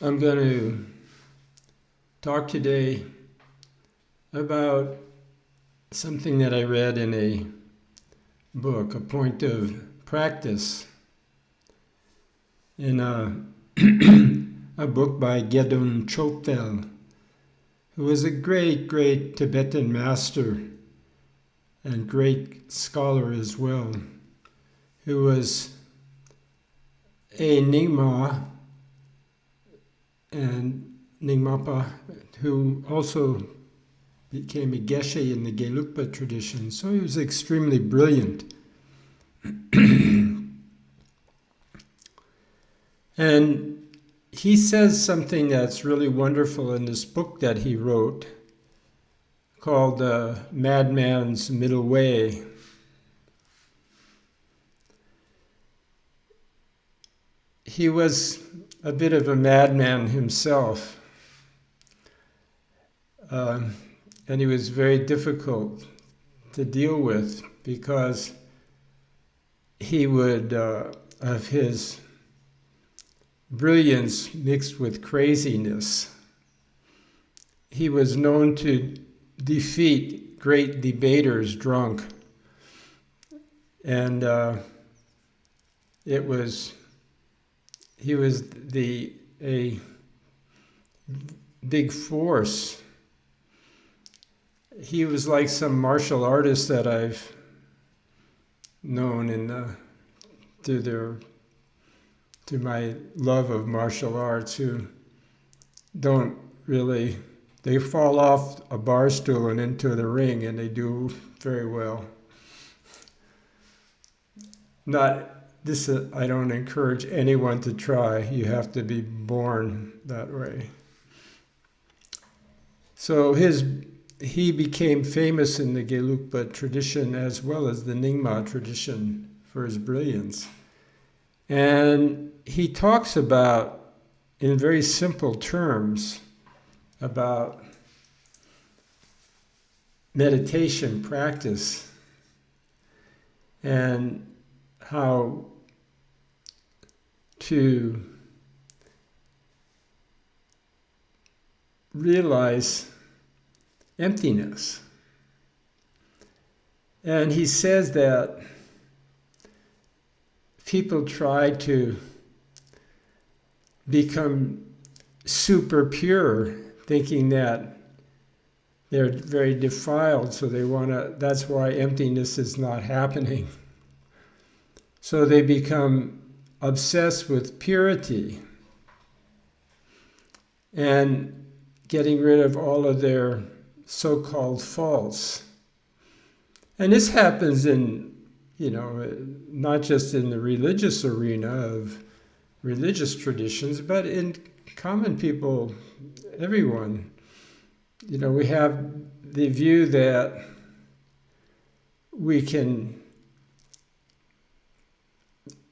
I'm going to talk today about something that I read in a book, A Point of Practice, in a book by Gedun Chophel, who was a great, great Tibetan master and great scholar as well, who was a Nyingma and Nyingmapa, who also became a Geshe in the Gelugpa tradition. So he was extremely brilliant. And he says something that's really wonderful in this book that he wrote called Madman's Middle Way. He was a bit of a madman himself, and he was very difficult to deal with because he would have his brilliance mixed with craziness. He was known to defeat great debaters drunk, and he was a big force. He was like some martial artists that I've known through my love of martial arts, who don't really, they fall off a bar stool and into the ring and they do very well. I don't encourage anyone to try. You have to be born that way. So he became famous in the Gelugpa tradition as well as the Nyingma tradition for his brilliance. And he talks about, in very simple terms, about meditation practice and how to realize emptiness. And he says that people try to become super pure, thinking that they're very defiled, so that's why emptiness is not happening. So they become obsessed with purity and getting rid of all of their so-called faults. And this happens not just in the religious arena of religious traditions, but in common people, everyone. We have the view that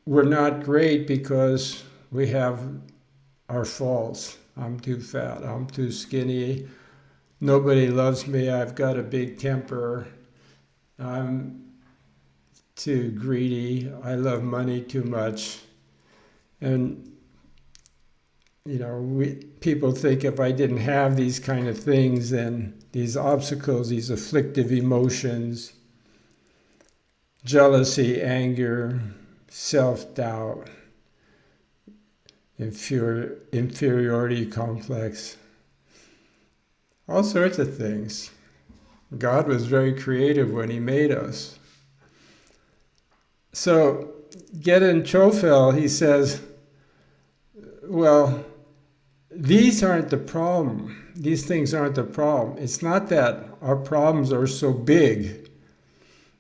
we're not great because we have our faults. I'm too fat, I'm too skinny, nobody loves me, I've got a big temper, I'm too greedy, I love money too much. And people think if I didn't have these kind of things, then these obstacles, these afflictive emotions, jealousy, anger, self-doubt, inferiority complex, all sorts of things. God was very creative when he made us. So Gedun Chophel, he says, well, these aren't the problem. These things aren't the problem. It's not that our problems are so big,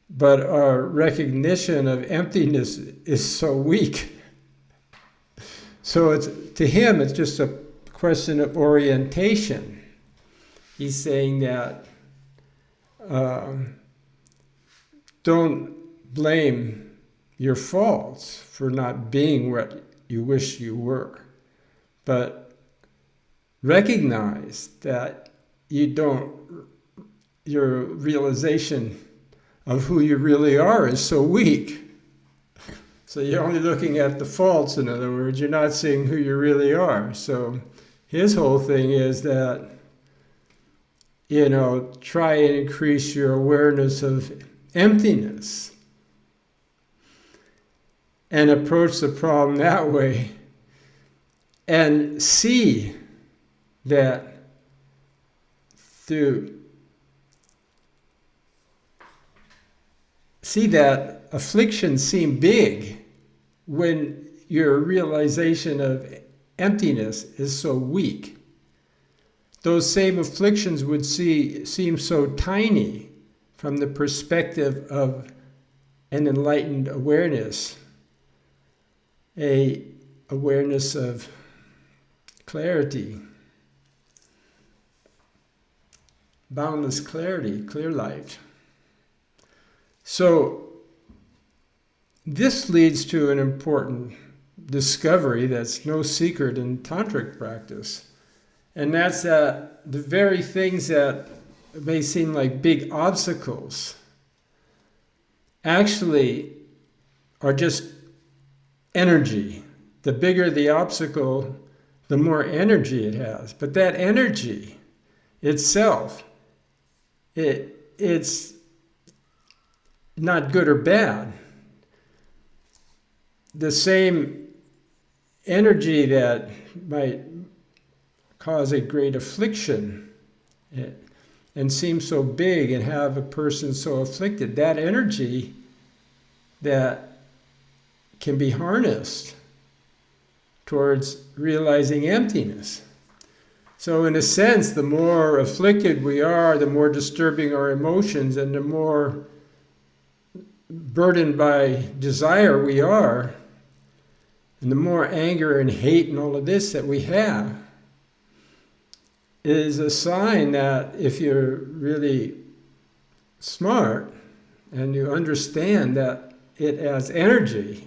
but our recognition of emptiness is so weak. So to him, it's just a question of orientation. He's saying that don't blame your faults for not being what you wish you were, but recognize that your realization of who you really are is so weak. So you're only looking at the faults, in other words. You're not seeing who you really are. So his whole thing is that, try and increase your awareness of emptiness and approach the problem that way and see that afflictions seem big when your realization of emptiness is so weak. Those same afflictions would seem so tiny from the perspective of an enlightened awareness, a awareness of clarity, boundless clarity, clear light. So this leads to an important discovery that's no secret in tantric practice. And that's that the very things that may seem like big obstacles actually are just energy. The bigger the obstacle, the more energy it has. But that energy itself, it's not good or bad. The same energy that might cause a great affliction and seem so big and have a person so afflicted, that energy that can be harnessed towards realizing emptiness. So in a sense, the more afflicted we are, the more disturbing our emotions, and the more burdened by desire we are, and the more anger and hate and all of this that we have, is a sign that if you're really smart and you understand that it has energy,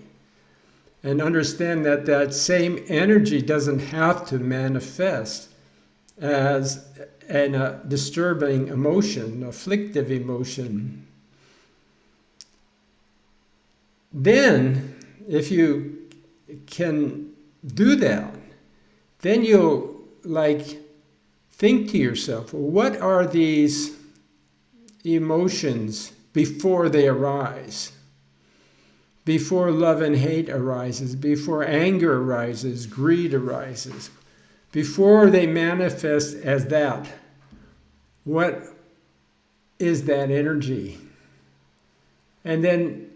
and understand that that same energy doesn't have to manifest as a disturbing emotion, afflictive emotion, then if you can do that, then you'll think to yourself, well, what are these emotions before they arise? Before love and hate arises, before anger arises, greed arises, before they manifest as that, what is that energy? And then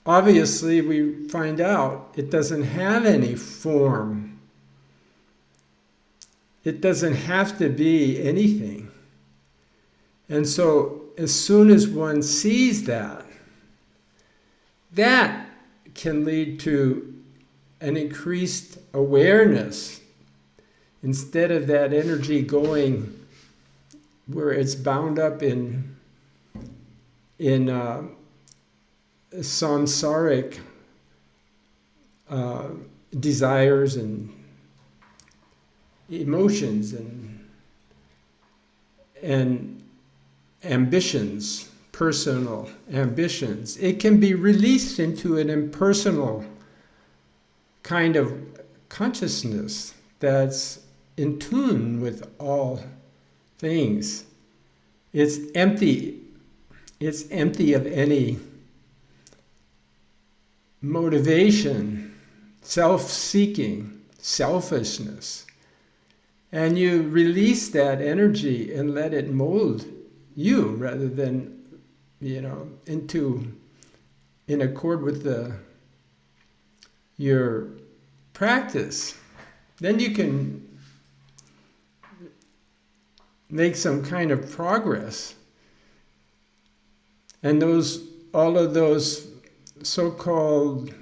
obviously we find out it doesn't have any form. It doesn't have to be anything. And so as soon as one sees that, that can lead to an increased awareness. Instead of that energy going where it's bound up in samsaric desires and emotions and ambitions, personal ambitions. It can be released into an impersonal kind of consciousness that's in tune with all things. It's empty. It's empty of any motivation, self-seeking, selfishness. And you release that energy and let it mold you rather than, in accord with your practice. Then you can make some kind of progress. And all of those so-called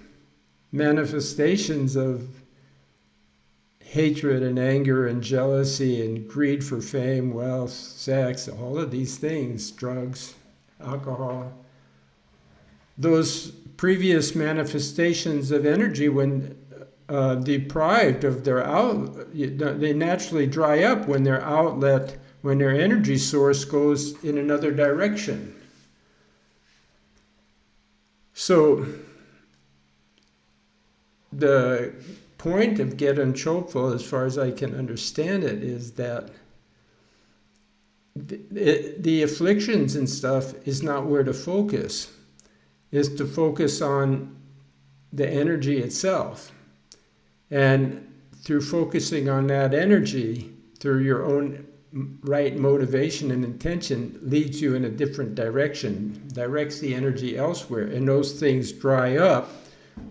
manifestations of hatred and anger and jealousy and greed for fame, wealth, sex, all of these things, drugs, alcohol, those previous manifestations of energy, when deprived of their they naturally dry up when their outlet, when their energy source goes in another direction. So the point of Gedun Chophel, as far as I can understand it, is that the afflictions and stuff is not where to focus. Is to focus on the energy itself. And through focusing on that energy, through your own right motivation and intention, leads you in a different direction, directs the energy elsewhere. And those things dry up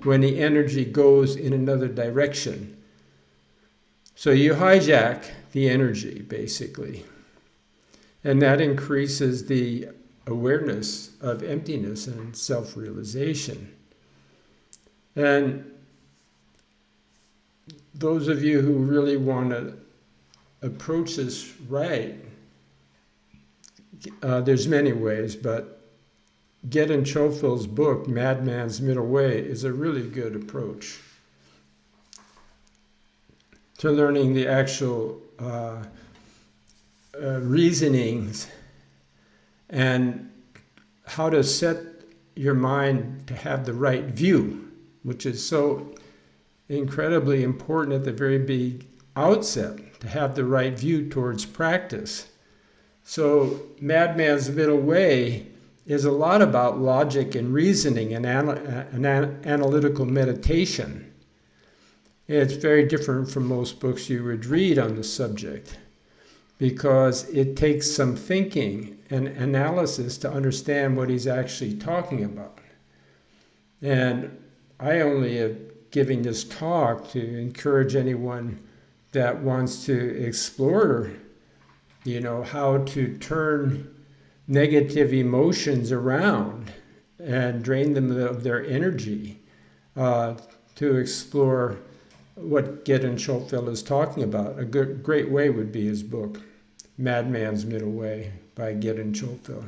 when the energy goes in another direction. So you hijack the energy, basically. And that increases the awareness of emptiness and self-realization. And those of you who really want to approach this right, there's many ways, but Gedun Chophel's book, Madman's Middle Way, is a really good approach to learning the actual reasonings and how to set your mind to have the right view, which is so incredibly important at the very big outset, to have the right view towards practice. So Madman's Middle Way is a lot about logic and reasoning and analytical meditation. It's very different from most books you would read on the subject, because it takes some thinking and analysis to understand what he's actually talking about. And I only am giving this talk to encourage anyone that wants to explore, how to turn negative emotions around and drain them of their energy, to explore what Gedun Chophel is talking about. A great way would be his book, Madman's Middle Way by Gedun Chophel.